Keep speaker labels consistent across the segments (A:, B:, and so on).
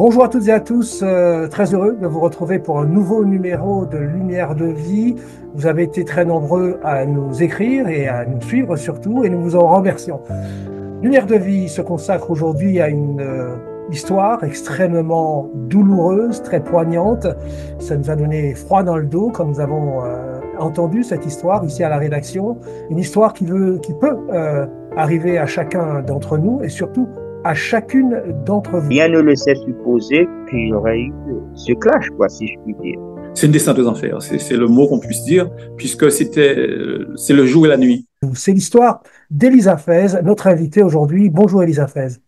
A: Bonjour à toutes et à tous, très heureux de vous retrouver pour un nouveau numéro de Lumière de vie. Vous avez été très nombreux à nous écrire et à nous suivre surtout, et nous vous en remercions. Lumière de vie se consacre aujourd'hui à une histoire extrêmement douloureuse, très poignante. Ça nous a donné froid dans le dos quand nous avons entendu cette histoire ici à la rédaction. Une histoire qui peut arriver à chacun d'entre nous et surtout à chacune d'entre vous.
B: Rien ne laissait supposer qu'il y aurait eu ce clash, quoi, si je puis dire.
C: C'est une descente aux enfers, c'est le mot qu'on puisse dire, puisque c'est le jour et la nuit.
A: C'est l'histoire d'Elisa Fez, notre invitée aujourd'hui. Bonjour Elisa Fez.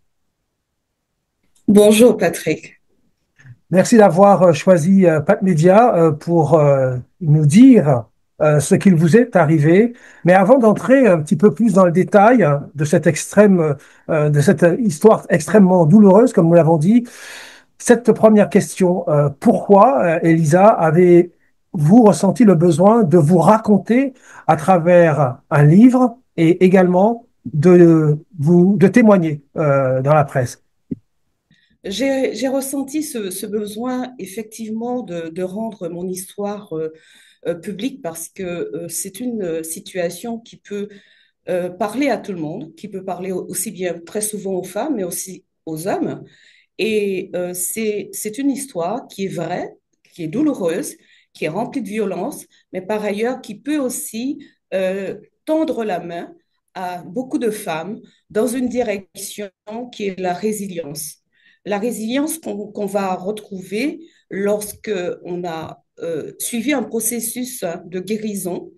D: Bonjour Patrick.
A: Merci d'avoir choisi Pat Media pour nous dire ce qu'il vous est arrivé. Mais avant d'entrer un petit peu plus dans le détail de cette histoire extrêmement douloureuse, comme nous l'avons dit, cette première question, pourquoi, Elisa, avez-vous ressenti le besoin de vous raconter à travers un livre et également de témoigner dans la presse?
D: J'ai ressenti ce besoin effectivement de rendre mon histoire publique parce que c'est une situation qui peut parler à tout le monde, qui peut parler aussi bien très souvent aux femmes, mais aussi aux hommes. Et c'est une histoire qui est vraie, qui est douloureuse, qui est remplie de violence, mais par ailleurs qui peut aussi tendre la main à beaucoup de femmes dans une direction qui est la résilience. La résilience qu'on va retrouver lorsque on a suivi un processus de guérison.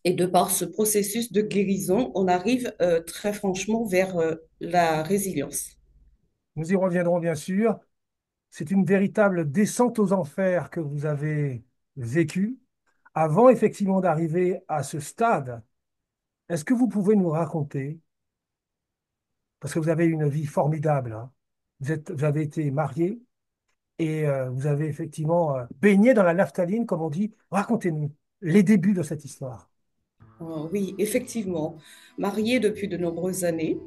D: Et de par ce processus de guérison, on arrive très franchement vers la résilience.
A: Nous y reviendrons bien sûr. C'est une véritable descente aux enfers que vous avez vécue. Avant effectivement d'arriver à ce stade, est-ce que vous pouvez nous raconter, parce que vous avez une vie formidable, hein, vous avez été marié et vous avez effectivement baigné dans la naphtaline, comme on dit. Racontez-nous les débuts de cette histoire.
D: Oui, effectivement, mariée depuis de nombreuses années,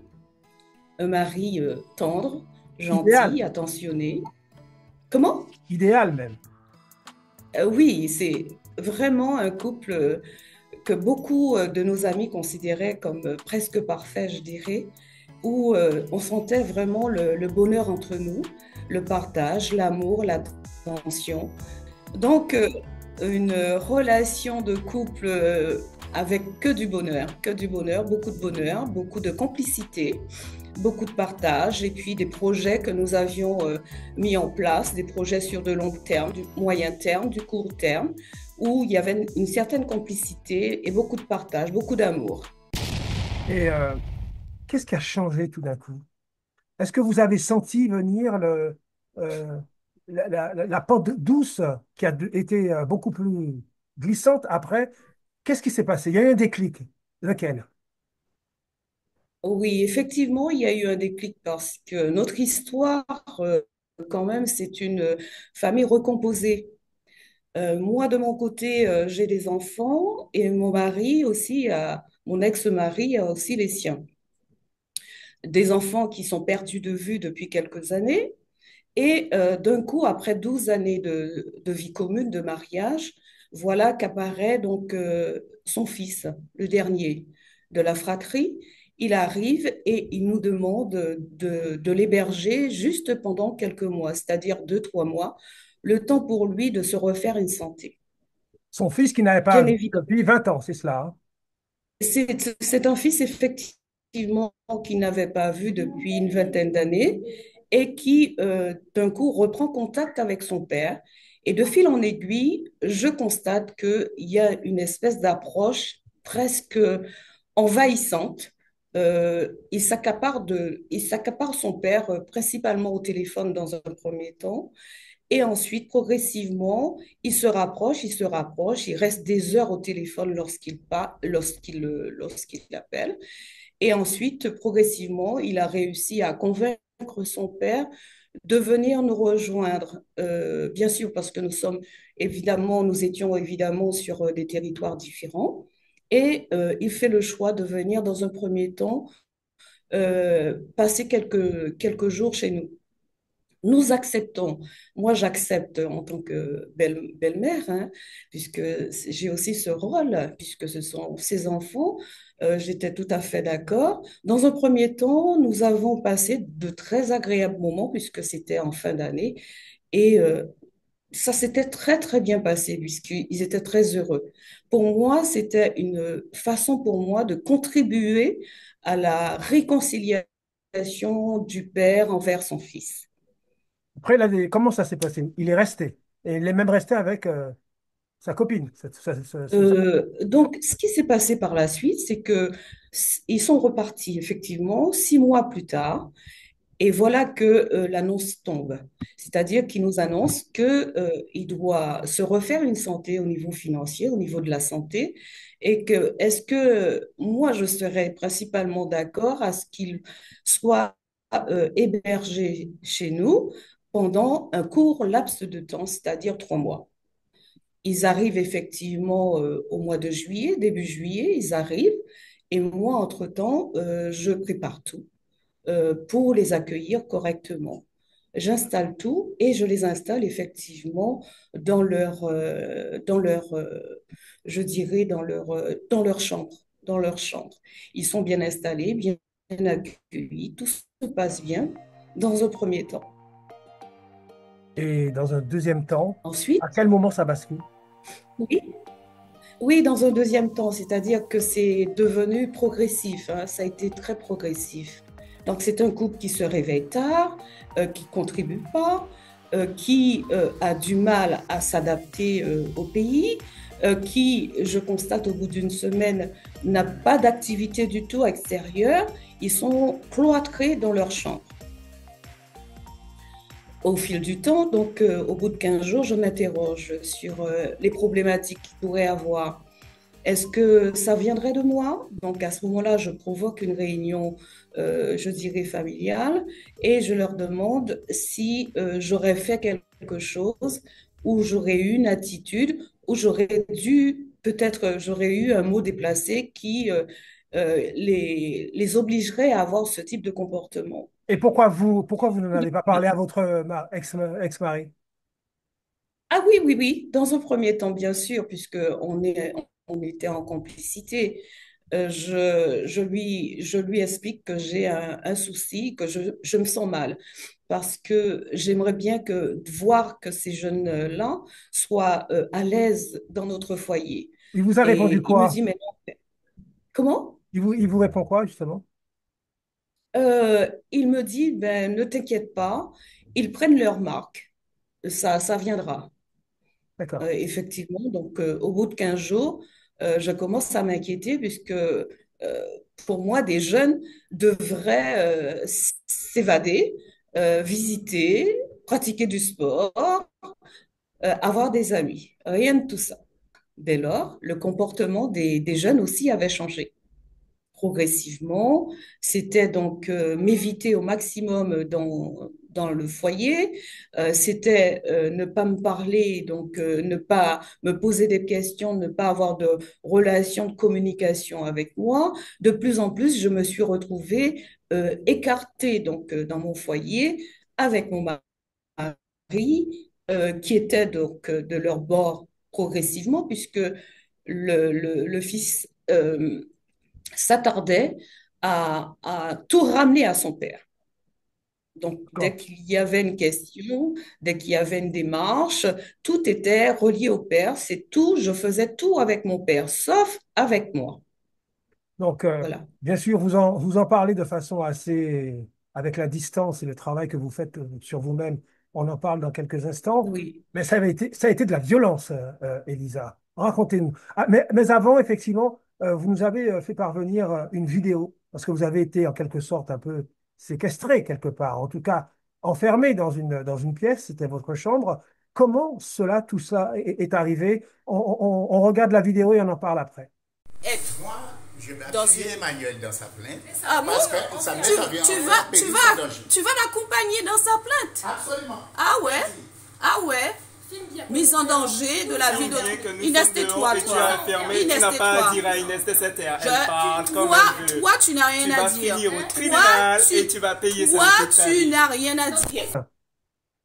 D: un mari tendre,
A: Idéal,
D: gentil, attentionné. Comment?
A: idéal même.
D: Oui, c'est vraiment un couple que beaucoup de nos amis considéraient comme presque parfait, je dirais, où on sentait vraiment le bonheur entre nous, le partage, l'amour, l'attention. Donc, une relation de couple avec que du bonheur, beaucoup de complicité, beaucoup de partage et puis des projets que nous avions mis en place, des projets sur de long terme, du moyen terme, du court terme, où il y avait une certaine complicité et beaucoup de partage, beaucoup d'amour.
A: Et qu'est-ce qui a changé tout d'un coup? Est-ce que vous avez senti venir euh, la pente douce qui a été beaucoup plus glissante après? Qu'est-ce qui s'est passé? Il y a eu un déclic. Lequel?
D: Oui, effectivement, il y a eu un déclic parce que notre histoire, quand même, c'est une famille recomposée. Moi, de mon côté, j'ai des enfants et mon mari aussi, mon ex-mari a aussi les siens. Des enfants qui sont perdus de vue depuis quelques années. Et d'un coup, après 12 années de vie commune, de mariage, voilà qu'apparaît donc son fils, le dernier de la fratrie. Il arrive et il nous demande de l'héberger juste pendant quelques mois, c'est-à-dire 2, 3 mois, le temps pour lui de se refaire une santé.
A: Son fils qui n'avait pas
D: Bien
A: vu
D: évidemment,
A: depuis 20 ans, c'est cela, hein?
D: c'est un fils effectivement qu'il n'avait pas vu depuis une vingtaine d'années et qui d'un coup reprend contact avec son père. Et de fil en aiguille, je constate qu'il y a une espèce d'approche presque envahissante. Il s'accapare son père principalement au téléphone dans un premier temps. Et ensuite, progressivement, il se rapproche, il reste des heures au téléphone lorsqu'il appelle. Et ensuite, progressivement, il a réussi à convaincre son père de venir nous rejoindre. Bien sûr, parce que nous étions évidemment sur des territoires différents. Et il fait le choix de venir dans un premier temps passer quelques jours chez nous. Nous acceptons, moi j'accepte en tant que belle-mère, hein, puisque j'ai aussi ce rôle, puisque ce sont ses enfants, j'étais tout à fait d'accord. Dans un premier temps, nous avons passé de très agréables moments, puisque c'était en fin d'année, et ça s'était très très bien passé, puisqu'ils étaient très heureux. Pour moi, c'était une façon pour moi de contribuer à la réconciliation du père envers son fils.
A: Après, comment ça s'est passé? Il est resté. Et il est même resté avec sa copine.
D: Donc, ce qui s'est passé par la suite, c'est que ils sont repartis effectivement 6 mois plus tard, et voilà que l'annonce tombe. C'est-à-dire qu'il nous annonce que il doit se refaire une santé au niveau financier, au niveau de la santé, et que est-ce que moi je serais principalement d'accord à ce qu'il soit hébergé chez nous pendant un court laps de temps, c'est-à-dire 3 mois. Ils arrivent effectivement au mois de juillet, début juillet, ils arrivent. Et moi, entre-temps, je prépare tout pour les accueillir correctement. J'installe tout et je les installe effectivement je dirais, dans leur chambre, dans leur chambre. Ils sont bien installés, bien accueillis, tout se passe bien dans un premier temps.
A: Et dans un deuxième temps, à
D: Ensuite,
A: quel moment ça bascule?
D: oui, oui, dans un deuxième temps, c'est-à-dire que c'est devenu progressif, hein, ça a été très progressif. Donc c'est un couple qui se réveille tard, qui contribue pas, qui a du mal à s'adapter au pays, qui, je constate au bout d'une semaine, n'a pas d'activité du tout extérieure. Ils sont cloîtrés dans leur chambre. Au fil du temps, donc au bout de 15 jours, je m'interroge sur les problématiques qu'ils pourraient avoir. Est-ce que ça viendrait de moi? Donc à ce moment-là, je provoque une réunion, je dirais familiale, et je leur demande si j'aurais fait quelque chose, ou j'aurais eu une attitude, ou j'aurais dû, peut-être j'aurais eu un mot déplacé qui les obligerait à avoir ce type de comportement.
A: Et pourquoi vous n'en avez pas parlé à votre ex-mari?
D: Ah oui, oui, oui, dans un premier temps, bien sûr, puisque on était en complicité. Je lui explique que j'ai un souci, que je me sens mal, parce que j'aimerais bien voir que ces jeunes-là soient à l'aise dans notre foyer.
A: Il vous a répondu
D: Et il me
A: quoi?
D: dit, mais non, comment?
A: Il vous répond quoi, justement?
D: Il me dit, ben, ne t'inquiète pas, ils prennent leur marque, ça viendra.
A: D'accord.
D: Effectivement, donc au bout de 15 jours, je commence à m'inquiéter puisque pour moi, des jeunes devraient s'évader, visiter, pratiquer du sport, avoir des amis. Rien de tout ça. Dès lors, le comportement des jeunes aussi avait changé progressivement. C'était donc m'éviter au maximum dans le foyer. C'était ne pas me parler, donc ne pas me poser des questions, ne pas avoir de relation de communication avec moi. De plus en plus, je me suis retrouvée écartée donc dans mon foyer avec mon mari, qui était donc de leur bord progressivement, puisque le fils s'attardait à tout ramener à son père. Donc, dès
A: D'accord.
D: qu'il y avait une question, dès qu'il y avait une démarche, tout était relié au père. C'est tout, je faisais tout avec mon père, sauf avec moi.
A: Donc,
D: Voilà.
A: bien sûr, vous en parlez de façon assez, avec la distance et le travail que vous faites sur vous-même, on en parle dans quelques instants,
D: Oui.
A: mais ça a été de la violence, Elisa. Racontez-nous. Ah, mais avant, effectivement, vous nous avez fait parvenir une vidéo, parce que vous avez été en quelque sorte un peu séquestré quelque part, en tout cas enfermé dans une pièce, c'était votre chambre. Comment tout ça est arrivé? On regarde la vidéo et on en parle après.
E: Moi, je vais appuyer Emmanuel dans sa plainte.
F: Ah bon?
E: Parce que ça met sa vie en danger.
F: Tu vas l'accompagner dans sa plainte?
E: Absolument.
F: Ah ouais? Ah ouais? Mise en danger de la vie d'autrui. Inès, tais-toi, toi. Inès,
G: Tu n'as pas à
F: tais-toi.
G: dire à Inès de cette terre. Elle parle comme elle veut.
F: Toi, tu n'as rien
G: Tu
F: à
G: vas
F: dire.
G: finir au tribunal et tu vas payer ça.
F: Toi, tu n'as rien à dire.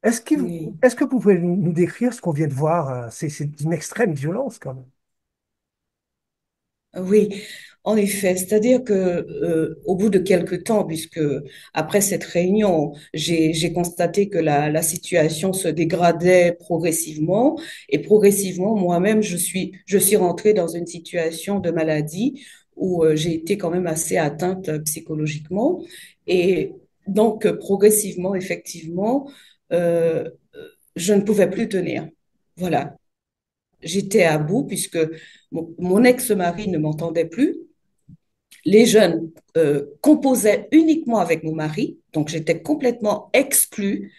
D: Oui.
A: Est-ce que vous pouvez nous décrire ce qu'on vient de voir? C'est d'une extrême violence quand même.
D: Oui, en effet, c'est-à-dire que au bout de quelque temps, puisque après cette réunion, j'ai constaté que la situation se dégradait progressivement et progressivement, moi-même, je suis rentrée dans une situation de maladie où j'ai été quand même assez atteinte psychologiquement et donc progressivement, effectivement, euh, je ne pouvais plus tenir. Voilà, j'étais à bout puisque mon ex-mari ne m'entendait plus. Les jeunes composaient uniquement avec mon mari, donc j'étais complètement exclue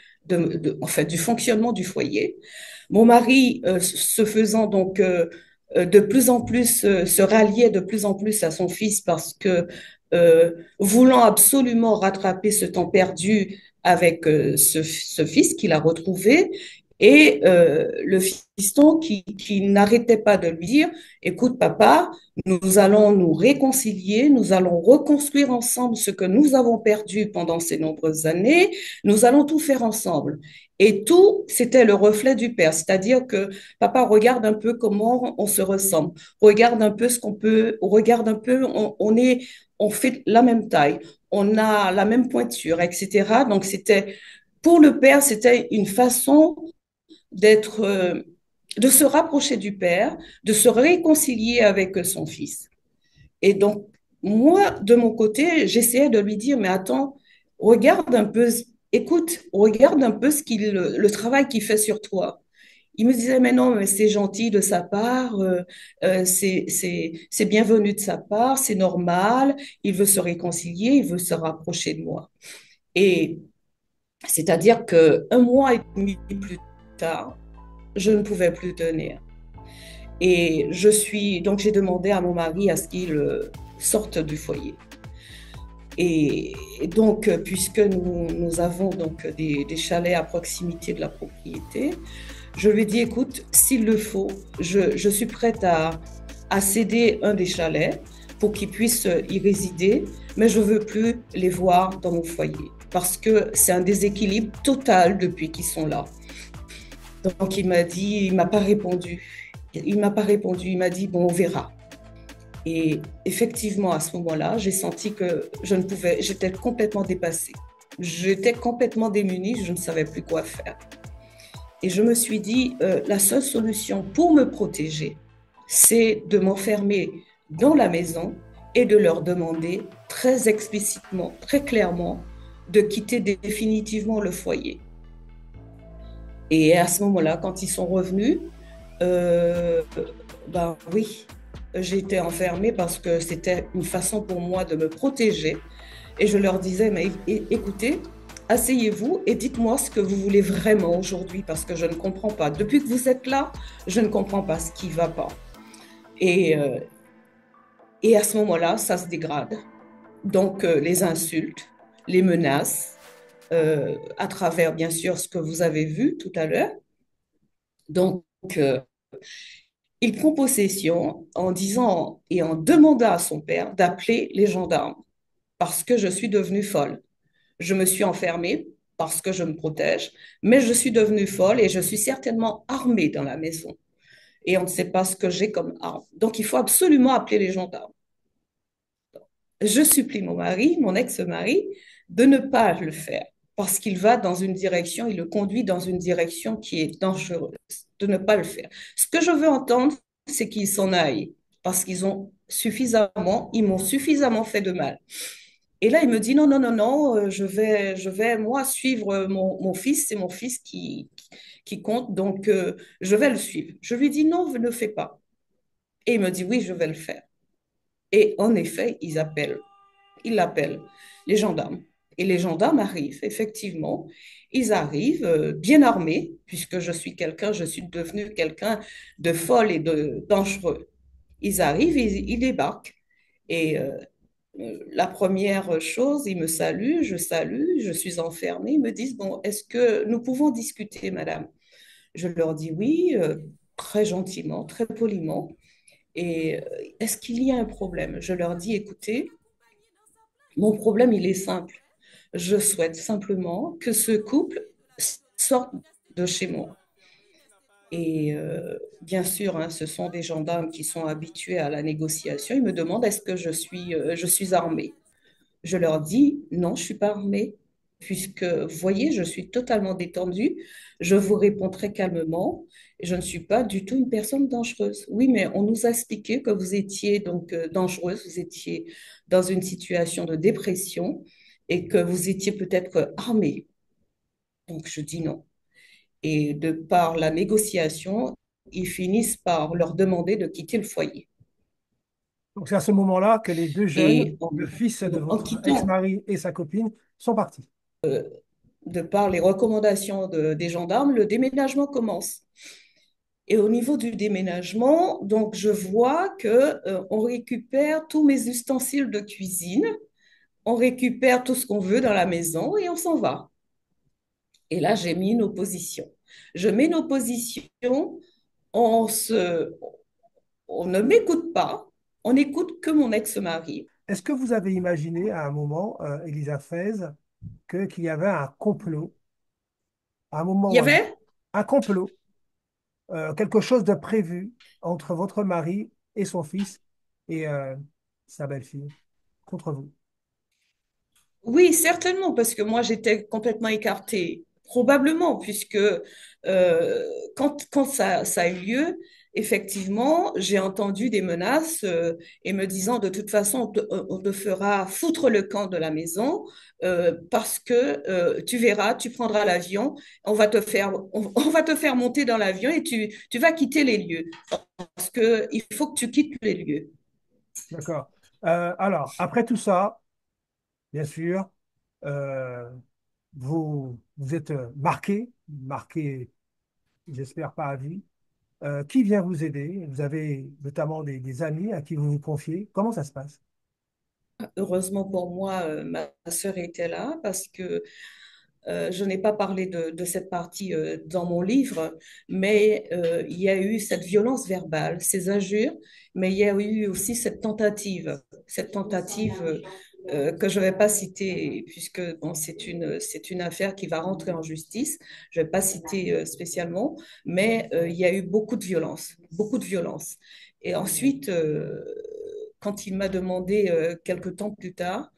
D: en fait, du fonctionnement du foyer. Mon mari, se faisant donc de plus en plus, se ralliait de plus en plus à son fils parce que voulant absolument rattraper ce temps perdu avec ce fils qu'il a retrouvé, et le fiston qui n'arrêtait pas de lui dire, écoute papa, nous allons nous réconcilier, nous allons reconstruire ensemble ce que nous avons perdu pendant ces nombreuses années, nous allons tout faire ensemble. Et tout, c'était le reflet du père, c'est-à-dire que papa regarde un peu comment on se ressemble, regarde un peu ce qu'on peut, regarde un peu, on fait la même taille, on a la même pointure, etc. Donc c'était, pour le père, c'était une façon d'être, de se rapprocher du père, de se réconcilier avec son fils. Et donc, moi, de mon côté, j'essayais de lui dire, mais attends, regarde un peu, écoute, regarde un peu le travail qu'il fait sur toi. Il me disait, mais non, mais c'est gentil de sa part, c'est bienvenu de sa part, c'est normal, il veut se réconcilier, il veut se rapprocher de moi. Et c'est-à-dire qu'un mois et demi plus tard, je ne pouvais plus tenir. Et donc j'ai demandé à mon mari à ce qu'il sorte du foyer. Et donc, puisque nous avons donc des chalets à proximité de la propriété, je lui ai dit, écoute, s'il le faut, je suis prête à céder un des chalets pour qu'ils puissent y résider, mais je ne veux plus les voir dans mon foyer parce que c'est un déséquilibre total depuis qu'ils sont là. Donc il m'a dit, il m'a pas répondu. Il m'a pas répondu, il m'a dit, bon, on verra. Et effectivement, à ce moment-là, j'ai senti que j'étais complètement dépassée. J'étais complètement démunie, je ne savais plus quoi faire. Et je me suis dit, la seule solution pour me protéger, c'est de m'enfermer dans la maison et de leur demander très explicitement, très clairement, de quitter définitivement le foyer. Et à ce moment-là, quand ils sont revenus, ben oui, j'ai été enfermée parce que c'était une façon pour moi de me protéger. Et je leur disais, mais écoutez, asseyez-vous et dites-moi ce que vous voulez vraiment aujourd'hui parce que je ne comprends pas. Depuis que vous êtes là, je ne comprends pas ce qui ne va pas. Et, euh, et à ce moment-là, ça se dégrade. Donc, les insultes, les menaces, à travers, bien sûr, ce que vous avez vu tout à l'heure. Donc, il prend possession en disant et en demandant à son père d'appeler les gendarmes parce que je suis devenue folle. Je me suis enfermée parce que je me protège, mais je suis devenue folle et je suis certainement armée dans la maison. Et on ne sait pas ce que j'ai comme arme. Donc, il faut absolument appeler les gendarmes. Je supplie mon mari, mon ex-mari, de ne pas le faire parce qu'il va dans une direction, il le conduit dans une direction qui est dangereuse, de ne pas le faire. Ce que je veux entendre, c'est qu'ils s'en aillent parce ils m'ont suffisamment fait de mal. Et là, il me dit non, non, non, non, je vais moi suivre mon fils, c'est mon fils qui compte, donc je vais le suivre. Je lui dis non, ne le fais pas. Et il me dit oui, je vais le faire. Et en effet, ils l'appellent les gendarmes. Et les gendarmes arrivent, effectivement. Ils arrivent bien armés, puisque je suis devenue quelqu'un de folle et de dangereux. Ils arrivent, ils débarquent. Et la première chose, ils me saluent, je suis enfermée. Ils me disent, bon, est-ce que nous pouvons discuter, madame? Je leur dis oui, très gentiment, très poliment. Et est-ce qu'il y a un problème? Je leur dis, écoutez, mon problème, il est simple. Je souhaite simplement que ce couple sortent de chez moi. Et bien sûr, hein, ce sont des gendarmes qui sont habitués à la négociation. Ils me demandent est-ce que je suis armée. Je leur dis non, je ne suis pas armée, puisque vous voyez, je suis totalement détendue. Je vous réponds très calmement. Je ne suis pas du tout une personne dangereuse. Oui, mais on nous a expliqué que vous étiez donc dangereuse, vous étiez dans une situation de dépression et que vous étiez peut-être armée. Donc je dis non. Et de par la négociation, ils finissent par leur demander de quitter le foyer.
A: Donc c'est à ce moment-là que les deux jeunes,
D: Et
A: le fils de
D: en
A: votre
D: quittant,
A: ex-mari et sa copine, sont partis.
D: de par les recommandations des gendarmes, le déménagement commence. Et au niveau du déménagement, donc je vois que on récupère tous mes ustensiles de cuisine, on récupère tout ce qu'on veut dans la maison et on s'en va. Et là, j'ai mis une opposition. Je mets une opposition, on se, on ne m'écoute pas, on n'écoute que mon ex-mari.
A: Est-ce que vous avez imaginé à un moment, Elisa Faise, qu'il y avait un complot, à un moment
D: Il y
A: ou à un autre,
D: avait
A: un complot, quelque chose de prévu entre votre mari et son fils et sa belle-fille contre vous?
D: Oui, certainement, parce que moi, j'étais complètement écartée. Probablement, puisque quand ça a eu lieu, effectivement, j'ai entendu des menaces et me disant de toute façon, on te fera foutre le camp de la maison parce que tu verras, tu prendras l'avion, on va te faire monter dans l'avion et tu vas quitter les lieux parce qu'il faut que tu quittes les lieux.
A: D'accord. Alors, après tout ça, bien sûr, euh, vous êtes marqué, j'espère pas à vie. Qui vient vous aider? Vous avez notamment des amis à qui vous vous confiez. Comment ça se passe?
D: Heureusement pour moi, ma sœur était là parce que je n'ai pas parlé de cette partie dans mon livre, mais il y a eu cette violence verbale, ces injures, mais il y a eu aussi cette tentative que je ne vais pas citer, puisque bon, c'est une affaire qui va rentrer en justice. Je ne vais pas citer spécialement, mais il y a eu beaucoup de violence, beaucoup de violence. Et ensuite, quand il m'a demandé quelque temps plus tard,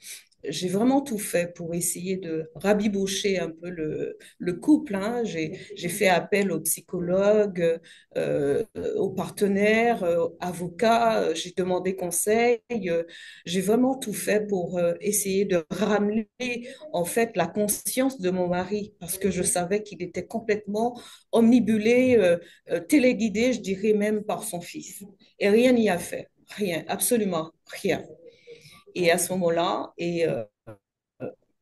D: j'ai vraiment tout fait pour essayer de rabibocher un peu le couple, hein. J'ai fait appel aux psychologues, aux partenaires, avocats, j'ai demandé conseil, j'ai vraiment tout fait pour essayer de ramener en fait la conscience de mon mari parce que je savais qu'il était complètement omnibulé, téléguidé, je dirais même par son fils. Et rien n'y a fait, rien, absolument rien. Et à ce moment-là,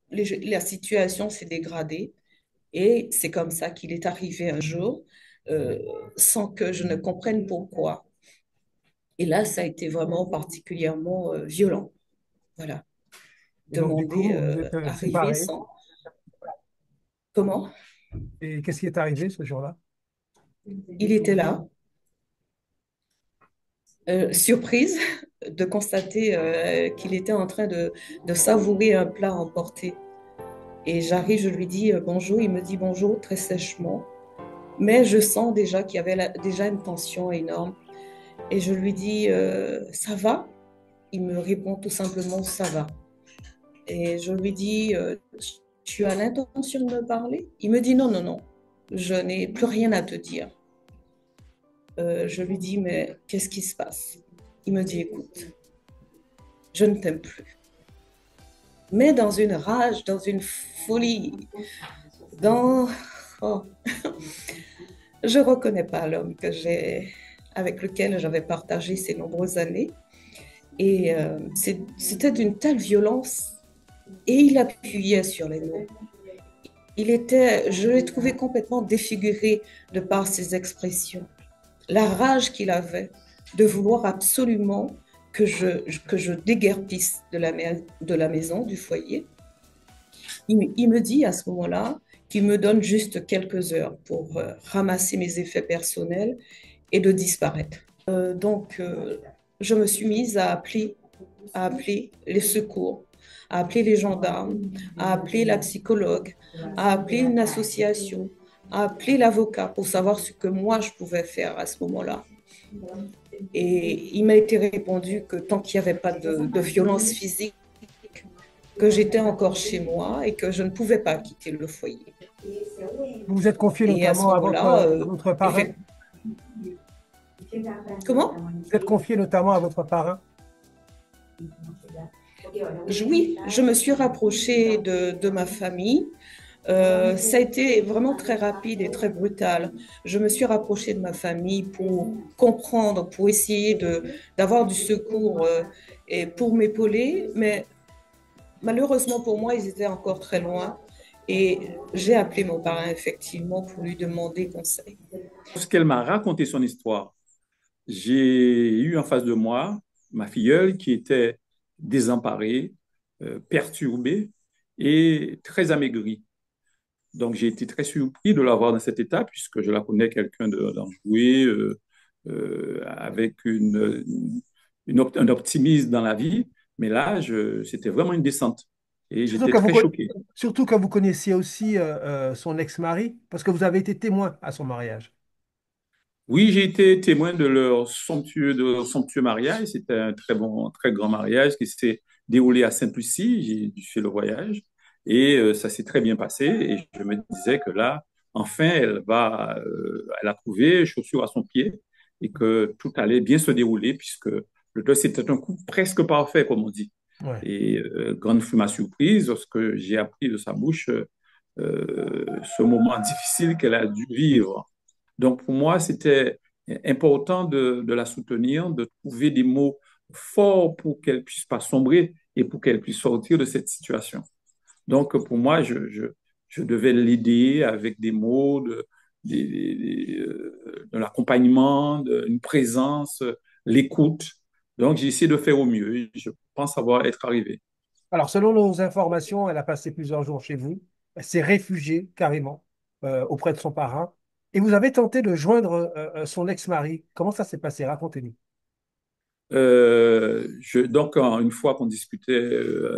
D: la situation s'est dégradée et c'est comme ça qu'il est arrivé un jour euh, sans que je ne comprenne pourquoi. Et là, ça a été vraiment particulièrement violent. Voilà.
A: Et donc, du
D: Demander,
A: coup, vous êtes
D: arriver
A: séparés.
D: sans... Comment?
A: Et qu'est-ce qui est arrivé ce jour-là?
D: Il était là, surprise de constater qu'il était en train de savourer un plat emporté. Et j'arrive, je lui dis bonjour, il me dit bonjour très sèchement. Mais je sens déjà qu'il y avait déjà une tension énorme. Et je lui dis, ça va? Il me répond tout simplement, ça va. Et je lui dis, tu as l'intention de me parler? Il me dit, non, non, non, je n'ai plus rien à te dire. Je lui dis, mais qu'est-ce qui se passe? Il me dit, écoute, je ne t'aime plus. Mais dans une rage, dans une folie, dans... Oh. Je ne reconnais pas l'homme avec lequel j'avais partagé ces nombreuses années. Et c'était d'une telle violence. Et il appuyait sur les mots. Je l'ai trouvé complètement défiguré de par ses expressions. La rage qu'il avait de vouloir absolument que je déguerpisse de la maison, du foyer. Il me dit à ce moment-là qu'il me donne juste quelques heures pour ramasser mes effets personnels et de disparaître. Je me suis mise à appeler les secours, à appeler les gendarmes, à appeler la psychologue, à appeler une association, à appeler l'avocat pour savoir ce que moi je pouvais faire à ce moment-là. Et il m'a été répondu que tant qu'il n'y avait pas de violence physique, que j'étais encore chez moi et que je ne pouvais pas quitter le foyer.
A: Vous vous êtes confié
D: Et à ce
A: notamment à
D: moment-là,
A: votre parrain.
D: Comment?
A: Vous êtes confié notamment à votre parrain.
D: Oui, je me suis rapprochée de ma famille. Ça a été vraiment très rapide et très brutal. Je me suis rapprochée de ma famille pour comprendre, pour essayer d'avoir du secours et pour m'épauler, mais malheureusement pour moi, ils étaient encore très loin. Et j'ai appelé mon parrain effectivement pour lui demander conseil.
C: Lorsqu'elle m'a raconté son histoire, j'ai eu en face de moi ma filleule qui était désemparée, perturbée et très amaigrie. Donc, j'ai été très surpris de la voir dans cet état, puisque je la connais quelqu'un d'enjoué, avec un optimisme dans la vie. Mais là, c'était vraiment une descente. Et
A: Surtout
C: j'étais
A: quand
C: très choqué.
A: surtout quand vous connaissiez aussi son ex-mari, parce que vous avez été témoin à son mariage.
C: Oui, j'ai été témoin de leur somptueux mariage. C'était un très grand mariage qui s'est déroulé à Sainte-Lucie. J'ai fait le voyage et ça s'est très bien passé. Et je me disais que là, enfin, elle a trouvé chaussure à son pied et que tout allait bien se dérouler puisque c'était un coup presque parfait, comme on dit.
A: Ouais.
C: Et grande fut ma surprise lorsque j'ai appris de sa bouche ce moment difficile qu'elle a dû vivre. Donc, pour moi, c'était important de la soutenir, de trouver des mots forts pour qu'elle puisse pas sombrer et pour qu'elle puisse sortir de cette situation. Donc, pour moi, je devais l'aider avec des mots, de l'accompagnement, une présence, l'écoute. Donc, j'ai essayé de faire au mieux et je pense avoir être arrivé.
A: Alors, selon nos informations, elle a passé plusieurs jours chez vous. Elle s'est réfugiée carrément auprès de son parrain. Et vous avez tenté de joindre son ex-mari. Comment ça s'est passé? Racontez-nous.
C: Donc, une fois qu'on discutait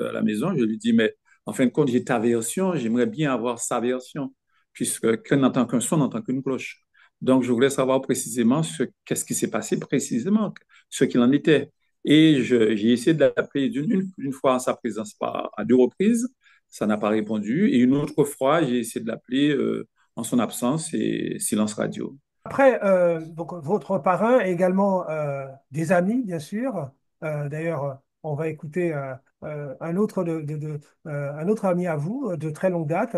C: à la maison, je lui dis, mais en fin de compte, j'ai ta version, j'aimerais bien avoir sa version, puisque qu'un n'entend qu'un son, n'entend qu'une cloche. Donc, je voulais savoir précisément qu'est-ce qui s'est passé précisément, ce qu'il en était. Et j'ai essayé de l'appeler une fois en sa présence à deux reprises, ça n'a pas répondu. Et une autre fois, j'ai essayé de l'appeler en son absence et silence radio.
A: Après, donc, votre parrain est également des amis, bien sûr. D'ailleurs, on va écouter un autre, un autre ami à vous de très longue date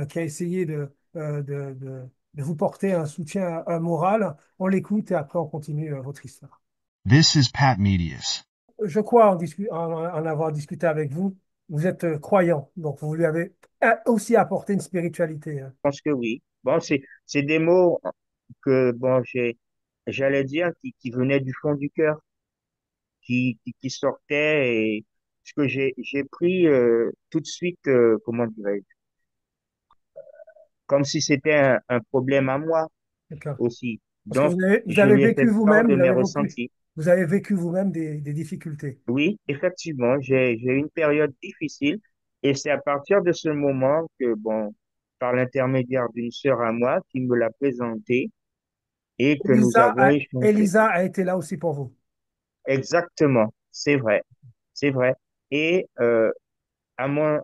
A: qui a essayé de vous porter un soutien un moral. On l'écoute et après on continue votre histoire.
H: This is Pat Medius.
A: Je crois en avoir discuté avec vous. Vous êtes croyant, donc vous lui avez aussi apporté une spiritualité. Hein.
B: Je pense que oui. Bon, c'est des mots que, bon, j'allais dire qui venaient du fond du cœur, qui sortaient et ce que j'ai pris tout de suite, comment dirais-je, comme si c'était un problème à moi
A: D'accord.
B: aussi.
A: Parce que
B: Donc,
A: vous
B: je
A: avez
B: lui ai
A: vécu
B: fait part
A: vous-même,
B: de mes ressentis.
A: vous avez vécu vous-même des difficultés.
B: Oui, effectivement, j'ai eu une période difficile et c'est à partir de ce moment que, bon, par l'intermédiaire d'une sœur à moi qui me l'a présenté et que nous avons échangé.
A: Elisa a été là aussi pour vous.
B: Exactement, c'est vrai. Et à mon,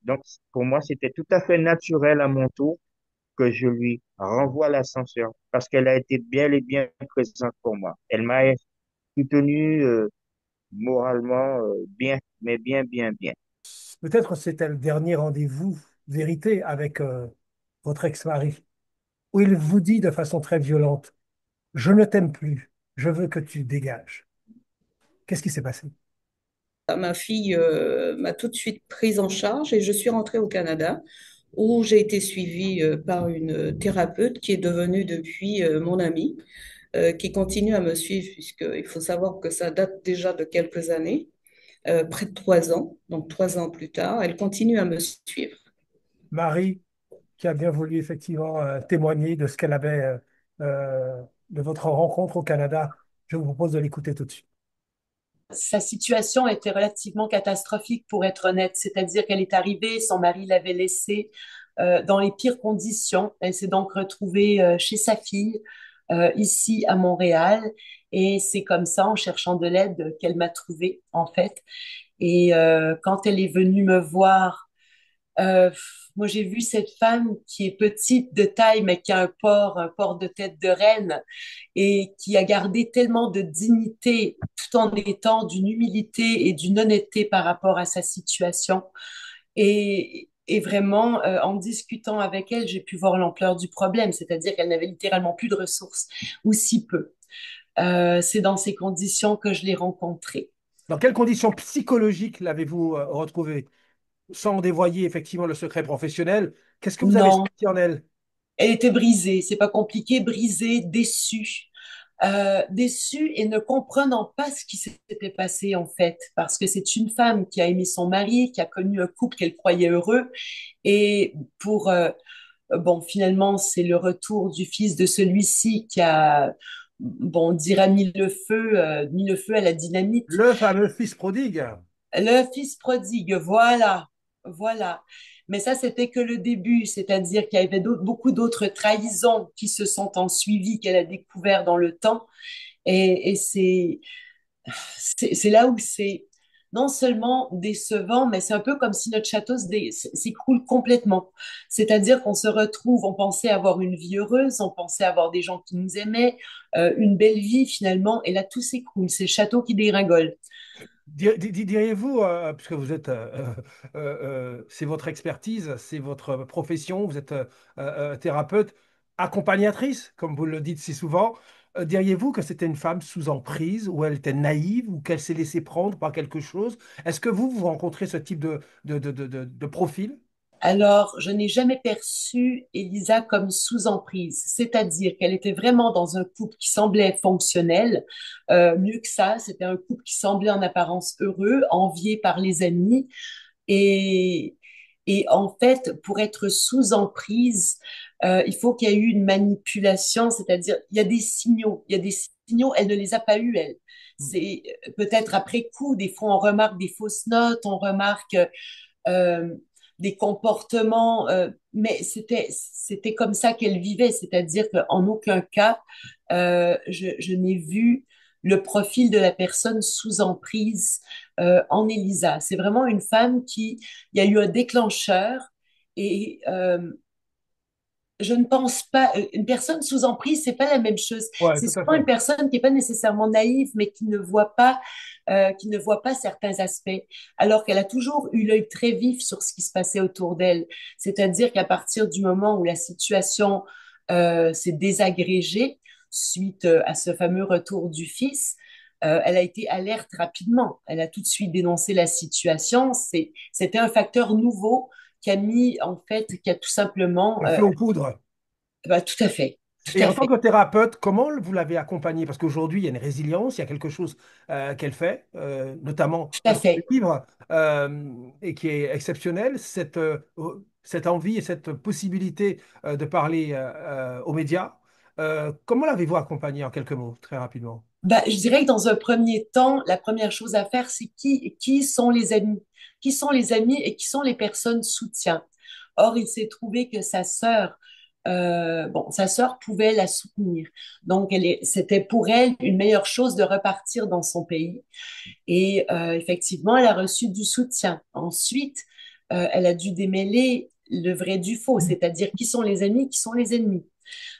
B: donc pour moi, c'était tout à fait naturel à mon tour que je lui renvoie l'ascenseur parce qu'elle a été bel et bien présente pour moi. Elle m'a soutenu moralement bien, mais bien, bien, bien.
A: Peut-être c'était le dernier rendez-vous vérité avec votre ex-mari, où il vous dit de façon très violente, je ne t'aime plus, je veux que tu dégages. Qu'est-ce qui s'est passé?
D: Ma fille m'a tout de suite prise en charge et je suis rentrée au Canada où j'ai été suivie par une thérapeute qui est devenue depuis mon amie, qui continue à me suivre puisqu'il faut savoir que ça date déjà de quelques années, près de 3 ans, donc 3 ans plus tard, elle continue à me suivre.
A: Marie, qui a bien voulu effectivement témoigner de ce qu'elle avait, de votre rencontre au Canada. Je vous propose de l'écouter tout de suite.
I: Sa situation était relativement catastrophique pour être honnête, c'est-à-dire qu'elle est arrivée, son mari l'avait laissée dans les pires conditions. Elle s'est donc retrouvée chez sa fille, ici à Montréal. Et c'est comme ça, en cherchant de l'aide, qu'elle m'a trouvée, en fait. Et quand elle est venue me voir, euh, moi, j'ai vu cette femme qui est petite de taille, mais qui a un port de tête de reine et qui a gardé tellement de dignité tout en étant d'une humilité et d'une honnêteté par rapport à sa situation. Et vraiment, en discutant avec elle, j'ai pu voir l'ampleur du problème, c'est-à-dire qu'elle n'avait littéralement plus de ressources, ou si peu. C'est dans ces conditions que je l'ai rencontrée.
A: Dans quelles conditions psychologiques l'avez-vous retrouvée? Sans dévoyer effectivement le secret professionnel, qu'est-ce que vous avez
I: Non,
A: senti en elle?
I: elle était brisée, c'est pas compliqué, brisée, déçue. Déçue et ne comprenant pas ce qui s'était passé en fait, parce que c'est une femme qui a aimé son mari, qui a connu un couple qu'elle croyait heureux, et pour bon, finalement, c'est le retour du fils de celui-ci qui a, bon, on dira mis le feu à la dynamite.
A: Le fameux fils prodigue.
I: Le fils prodigue, voilà, voilà. Mais ça, c'était que le début, c'est-à-dire qu'il y avait beaucoup d'autres trahisons qui se sont en suivi, qu'elle a découvert dans le temps. Et c'est là où c'est non seulement décevant, mais c'est un peu comme si notre château s'écroule complètement. C'est-à-dire qu'on se retrouve, on pensait avoir une vie heureuse, on pensait avoir des gens qui nous aimaient, une belle vie finalement, et là tout s'écroule, c'est le château qui dégringole.
A: Diriez-vous, puisque vous êtes, c'est votre expertise, c'est votre profession, vous êtes thérapeute, accompagnatrice, comme vous le dites si souvent, diriez-vous que c'était une femme sous emprise, ou elle était naïve, ou qu'elle s'est laissée prendre par quelque chose? Est-ce que vous rencontrez ce type de profil?
I: Alors, je n'ai jamais perçu Elisa comme sous emprise, c'est-à-dire qu'elle était vraiment dans un couple qui semblait fonctionnel. Mieux que ça, c'était un couple qui semblait en apparence heureux, envié par les amis. Et, et en fait, pour être sous emprise, il faut qu'il y ait eu une manipulation, c'est-à-dire il y a des signaux, il y a des signaux, elle ne les a pas eus, elle. C'est peut-être après coup, des fois on remarque des fausses notes, on remarque euh, des comportements, mais c'était comme ça qu'elle vivait, c'est-à-dire qu'en aucun cas je n'ai vu le profil de la personne sous emprise en Elisa. C'est vraiment une femme qui, il y a eu un déclencheur et je ne pense pas, une personne sous emprise, c'est pas la même chose.
A: Ouais,
I: C'est
A: tout à
I: souvent une
A: fait.
I: personne qui est pas nécessairement naïve, mais qui ne voit pas certains aspects, alors qu'elle a toujours eu l'œil très vif sur ce qui se passait autour d'elle. C'est-à-dire qu'à partir du moment où la situation s'est désagrégée suite à ce fameux retour du fils, elle a été alerte rapidement. Elle a tout de suite dénoncé la situation. C'était un facteur nouveau qui a mis, en fait, qui a tout simplement
A: Le feu aux poudres.
I: bah, tout à fait, tout
A: Et
I: à
A: en tant
I: fait,
A: que thérapeute, comment vous l'avez accompagnée? Parce qu'aujourd'hui, il y a une résilience, il y a quelque chose qu'elle fait, notamment
I: tout à
A: dans le
I: fait.
A: livre, et qui est exceptionnel, cette envie et cette possibilité de parler aux médias. Comment l'avez-vous accompagnée en quelques mots, très rapidement?
I: Bah, je dirais que dans un premier temps, la première chose à faire, c'est qui sont les amis? Qui sont les amis et qui sont les personnes soutien? Or, il s'est trouvé que sa sœur pouvait la soutenir. Donc, c'était pour elle une meilleure chose de repartir dans son pays. Et effectivement, elle a reçu du soutien. Ensuite, elle a dû démêler le vrai du faux, c'est-à-dire qui sont les amis, qui sont les ennemis.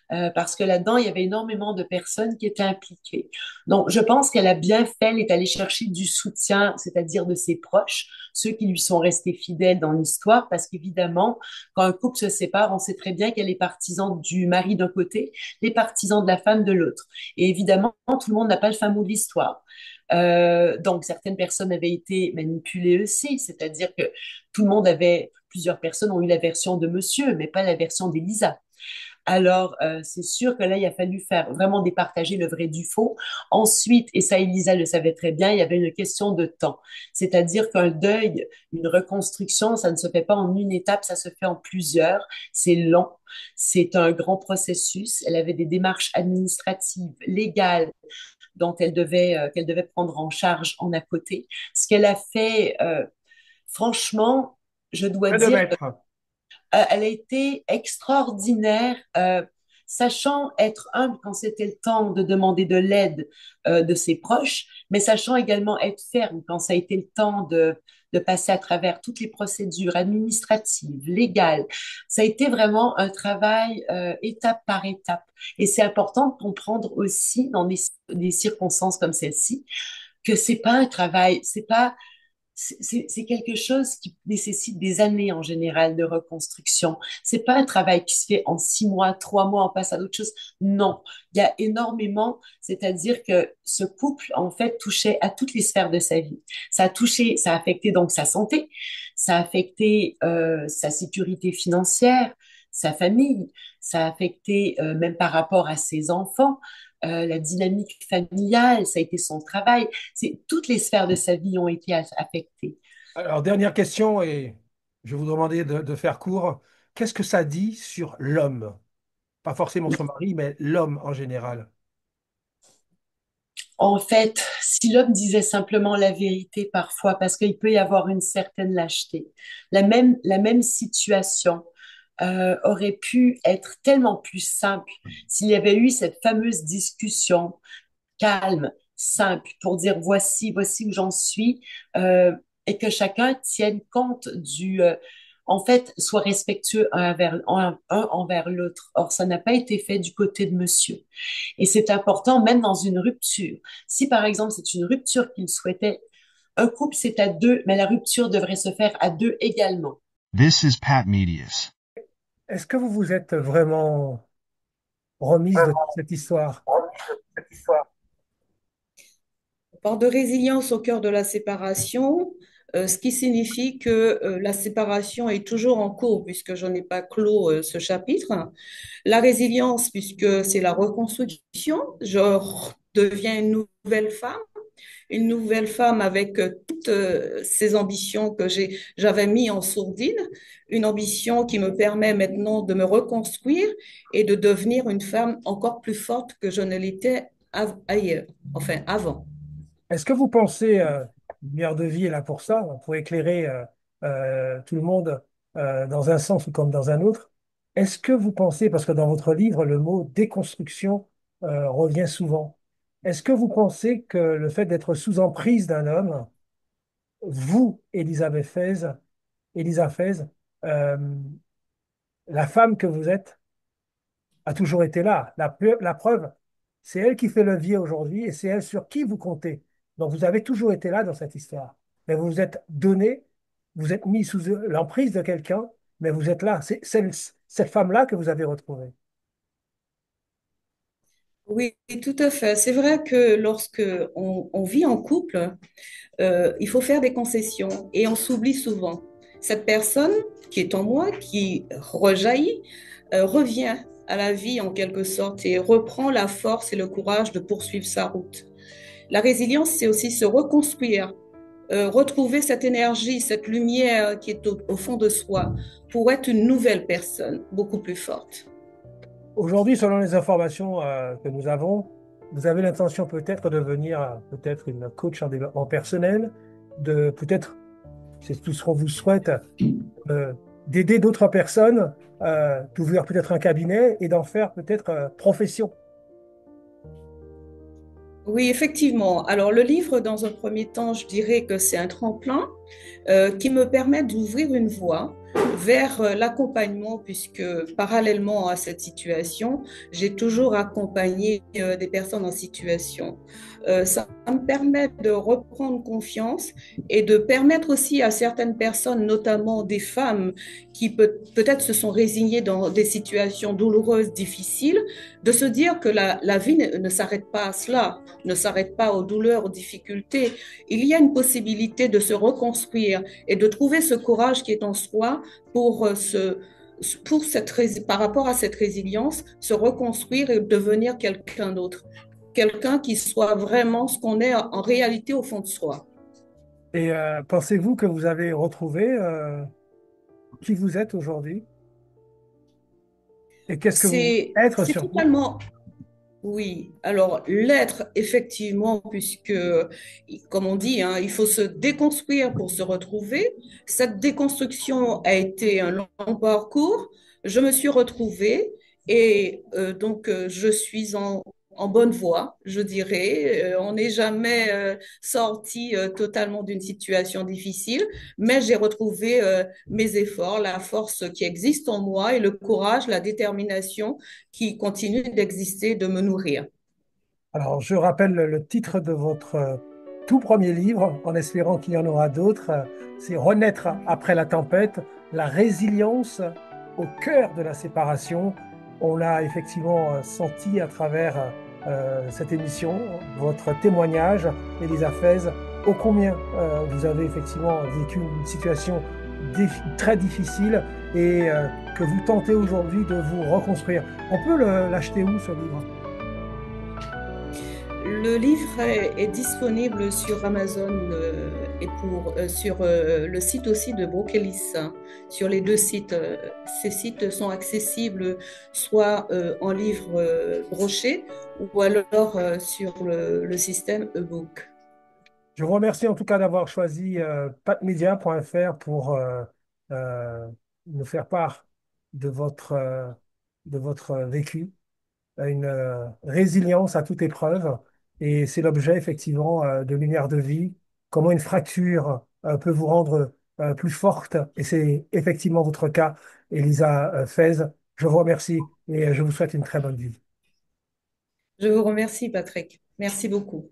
I: Parce que là-dedans, il y avait énormément de personnes qui étaient impliquées. Donc, je pense qu'elle a bien fait, elle est allée chercher du soutien, c'est-à-dire de ses proches, ceux qui lui sont restés fidèles dans l'histoire, parce qu'évidemment, quand un couple se sépare, on sait très bien qu'elle est partisan du mari d'un côté, les partisans de la femme de l'autre. Et évidemment, tout le monde n'a pas le fin mot de l'histoire. Donc, certaines personnes avaient été manipulées aussi, c'est-à-dire que plusieurs personnes ont eu la version de monsieur, mais pas la version d'Elisa. Alors, c'est sûr que là, il a fallu faire vraiment départager le vrai du faux. Ensuite, et ça, Elisa le savait très bien, il y avait une question de temps. C'est-à-dire qu'un deuil, une reconstruction, ça ne se fait pas en une étape, ça se fait en plusieurs. C'est long. C'est un grand processus. Elle avait des démarches administratives, légales, dont qu'elle devait prendre en charge en à côté. Ce qu'elle a fait, franchement, je dois
A: Main de
I: dire
A: maître.
I: Elle a été extraordinaire, sachant être humble quand c'était le temps de demander de l'aide de ses proches, mais sachant également être ferme quand ça a été le temps de passer à travers toutes les procédures administratives, légales. Ça a été vraiment un travail étape par étape. Et c'est important de comprendre aussi dans des circonstances comme celle-ci que c'est pas un travail, c'est quelque chose qui nécessite des années en général de reconstruction. C'est pas un travail qui se fait en 6 mois, 3 mois, on passe à d'autres choses. Non, il y a énormément, c'est-à-dire que ce couple, en fait, touchait à toutes les sphères de sa vie. Ça a affecté donc sa santé, ça a affecté sa sécurité financière, sa famille, ça a affecté même par rapport à ses enfants. La dynamique familiale, ça a été son travail. Toutes les sphères de sa vie ont été affectées.
A: Alors, dernière question, et je vais vous demander de faire court. Qu'est-ce que ça dit sur l'homme? Pas forcément son mari, mais l'homme en général.
I: En fait, si l'homme disait simplement la vérité parfois, parce qu'il peut y avoir une certaine lâcheté, la même situation aurait pu être tellement plus simple s'il y avait eu cette fameuse discussion calme, simple, pour dire voici où j'en suis, et que chacun tienne compte en fait, soit respectueux un envers l'autre. Or, ça n'a pas été fait du côté de monsieur. Et c'est important, même dans une rupture. Si, par exemple, c'est une rupture qu'il souhaitait, un couple, c'est à deux, mais la rupture devrait se faire à deux également.
H: This is Pat Medius.
A: Est-ce que vous vous êtes vraiment remise de cette histoire?
D: On parle de résilience au cœur de la séparation, ce qui signifie que la séparation est toujours en cours puisque je n'ai pas clos ce chapitre. La résilience, puisque c'est la reconstruction, deviens une nouvelle femme avec toutes ces ambitions que j'avais mis en sourdine, une ambition qui me permet maintenant de me reconstruire et de devenir une femme encore plus forte que je ne l'étais ailleurs, enfin avant.
A: Est-ce que vous pensez, Lumière de vie est là pour ça, pour éclairer tout le monde dans un sens ou comme dans un autre, est-ce que vous pensez, parce que dans votre livre, le mot déconstruction revient souvent, est-ce que vous pensez que le fait d'être sous emprise d'un homme, vous, Elisa Fez, euh, la femme que vous êtes, a toujours été là. La preuve, c'est elle qui fait le levier aujourd'hui et c'est elle sur qui vous comptez. Donc vous avez toujours été là dans cette histoire. Mais vous vous êtes donné, vous êtes mis sous l'emprise de quelqu'un, mais vous êtes là. C'est cette femme-là que vous avez retrouvée.
D: Oui, tout à fait. C'est vrai que lorsque on vit en couple, il faut faire des concessions et on s'oublie souvent. Cette personne qui est en moi, qui rejaillit, revient à la vie en quelque sorte et reprend la force et le courage de poursuivre sa route. La résilience, c'est aussi se reconstruire, retrouver cette énergie, cette lumière qui est au fond de soi pour être une nouvelle personne, beaucoup plus forte.
A: Aujourd'hui, selon les informations que nous avons, vous avez l'intention peut-être de devenir peut-être une coach en développement personnel, de peut-être, c'est tout ce qu'on vous souhaite, d'aider d'autres personnes, d'ouvrir peut-être un cabinet et d'en faire peut-être profession.
D: Oui, effectivement. Alors, le livre, dans un premier temps, je dirais que c'est un tremplin qui me permet d'ouvrir une voie vers l'accompagnement, puisque parallèlement à cette situation, j'ai toujours accompagné des personnes en situation. Ça me permet de reprendre confiance et de permettre aussi à certaines personnes, notamment des femmes qui peut-être se sont résignées dans des situations douloureuses, difficiles, de se dire que la vie ne s'arrête pas à cela, ne s'arrête pas aux douleurs, aux difficultés. Il y a une possibilité de se reconstruire et de trouver ce courage qui est en soi pour par rapport à cette résilience, se reconstruire et devenir quelqu'un d'autre. Quelqu'un qui soit vraiment ce qu'on est en réalité au fond de soi.
A: Et pensez-vous que vous avez retrouvé qui vous êtes aujourd'hui? Et qu'est-ce que vous êtes
D: C'est
A: surtout?
D: totalement, Oui, alors l'être, effectivement, puisque, comme on dit, hein, il faut se déconstruire pour se retrouver. Cette déconstruction a été un long parcours. Je me suis retrouvée et je suis en bonne voie, je dirais. On n'est jamais sorti totalement d'une situation difficile, mais j'ai retrouvé mes efforts, la force qui existe en moi et le courage, la détermination qui continue d'exister, de me nourrir.
A: Alors, je rappelle le titre de votre tout premier livre, en espérant qu'il y en aura d'autres. C'est Renaître après la tempête, la résilience au cœur de la séparation. On l'a effectivement senti à travers cette émission, votre témoignage, Elisa Fez, ô combien vous avez effectivement vécu une situation très difficile et que vous tentez aujourd'hui de vous reconstruire. On peut l'acheter où, ce livre?
D: Le livre est disponible sur Amazon sur le site aussi de Brookly's, hein. Sur les deux sites, ces sites sont accessibles soit en livre broché ou alors sur le système e-book.
A: Je vous remercie en tout cas d'avoir choisi patmedia.fr pour nous faire part de de votre vécu, une résilience à toute épreuve. Et c'est l'objet effectivement de Lumière de vie, comment une fracture peut vous rendre plus forte. Et c'est effectivement votre cas, Elisa Fez. Je vous remercie et je vous souhaite une très bonne vie.
D: Je vous remercie, Patrick. Merci beaucoup.